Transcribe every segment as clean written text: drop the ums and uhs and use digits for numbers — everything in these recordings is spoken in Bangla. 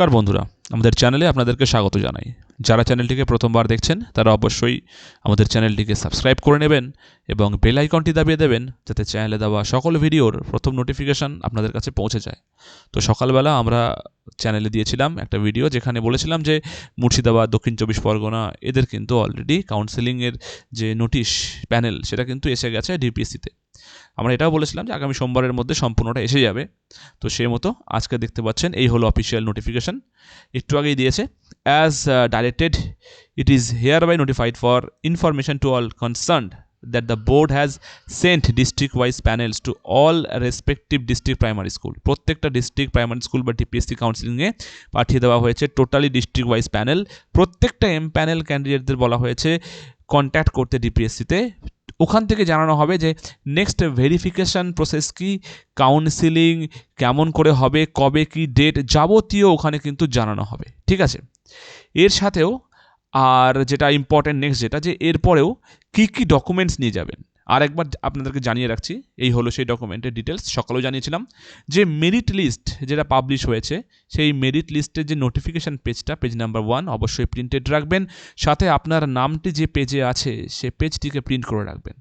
নমস্কার বন্ধুরা, আমাদের চ্যানেলে আপনাদেরকে স্বাগত জানাই। যারা চ্যানেলটিকে প্রথমবার দেখছেন তারা অবশ্যই আমাদের চ্যানেলটিকে সাবস্ক্রাইব করে নেবেন এবং বেল আইকনটি দাবিয়ে দেবেন যাতে চ্যানেলে দেওয়া সকল ভিডিওর প্রথম নোটিফিকেশান আপনাদের কাছে পৌঁছে যায়। তো সকালবেলা আমরা চ্যানেলে দিয়েছিলাম একটা ভিডিও যেখানে বলেছিলাম যে মুর্শিদাবাদ, দক্ষিণ চব্বিশ পরগনা এদের কিন্তু অলরেডি কাউন্সেলিংয়ের যে নোটিশ প্যানেল সেটা কিন্তু এসে গেছে ডিপিএসসিতে। আমরা এটাও বলেছিলাম যে আগামী সোমবারের মধ্যে সম্পূর্ণটা এসে যাবে। তো সেই মতো আজকে দেখতে পাচ্ছেন এই হলো অফিসিয়াল নোটিফিকেশন, একটু আগেই দিয়েছে। As directed it is hereby notified for information to all concerned that the board has sent district wise panels to all respective district primary school। প্রত্যেকটা ডিস্ট্রিক্ট প্রাইমারি স্কুল বা ডিপিএসসি কাউন্সিলিংয়ে পাঠিয়ে দেওয়া হয়েছে টোটালি ডিস্ট্রিক্ট ওয়াইজ প্যানেল। প্রত্যেকটা প্যানেল ক্যান্ডিডেটদের বলা হয়েছে কন্ট্যাক্ট করতে ডিপিএসসিতে। ওখান থেকে জানানো হবে যে নেক্সট ভেরিফিকেশান প্রসেস কি, কাউন্সিলিং কেমন করে হবে, কবে কি ডেট, যাবতীয় ওখানে কিন্তু জানানো হবে। ঠিক আছে, এর সাথেও আর যেটা ইম্পর্টেন্ট নেক্সট যেটা যে এরপরেও কী কী ডকুমেন্টস নিয়ে যাবেন আর একবার আপনাদেরকে জানিয়ে রাখছি। এই হলো সেই ডকুমেন্টের ডিটেলস। সকালেও জানিয়েছিলাম যে মেরিট লিস্ট যেটা পাবলিশ হয়েছে সেই মেরিট লিস্টের যে নোটিফিকেশান পেজটা, পেজ নাম্বার 1 অবশ্যই প্রিন্টেড রাখবেন। সাথে আপনার নামটি যে পেজে আছে সে পেজটিকে প্রিন্ট করে রাখবেন।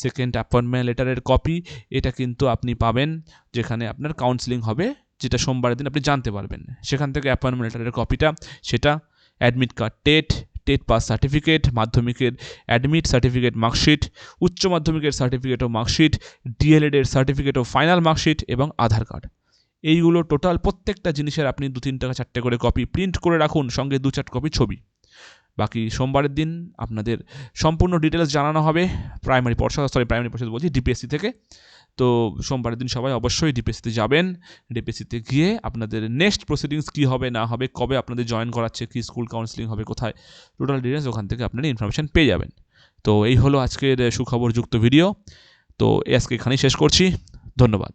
সেকেন্ড, অ্যাপয়েন্টমেন্ট লেটারের কপি, এটা কিন্তু আপনি পাবেন যেখানে আপনার কাউন্সিলিং হবে, যেটা সোমবারের দিন আপনি জানতে পারবেন। সেখান থেকে অ্যাপয়েন্টমেন্ট লেটারের কপিটা, সেটা admit card, TET pass certificate, মাধ্যমিকের অ্যাডমিট সার্টিফিকেট মার্কশিট, উচ্চ মাধ্যমিকের সার্টিফিকেট ও মার্কশিট, ডিএলএড-এর সার্টিফিকেট ও ফাইনাল মার্কশিট এবং আধার কার্ড। এইগুলো টোটাল প্রত্যেকটা জিনিসের আপনি 2-3 টাকা 4টে করে কপি প্রিন্ট করে রাখুন, সঙ্গে 2-4 কপি ছবি। বাকি সোমবারের দিন আপনাদের সম্পূর্ণ ডিটেলস জানানো হবে প্রাইমারি পর্ষদ বলছি ডিপিএসসি থেকে। তো সোমবারের দিন সবাই অবশ্যই ডিপিএসসিতে যাবেন। ডিপিএসসিতে গিয়ে আপনাদের নেক্সট প্রসিডিংস কী হবে না হবে, কবে আপনাদের জয়েন করাচ্ছে, কী স্কুল কাউন্সিলিং হবে, কোথায়, টোটাল ডিটেলস ওখান থেকে আপনারা ইনফরমেশান পেয়ে যাবেন। তো এই হলো আজকের সুখবরযুক্ত ভিডিও। তো আজকে এখানেই শেষ করছি। ধন্যবাদ।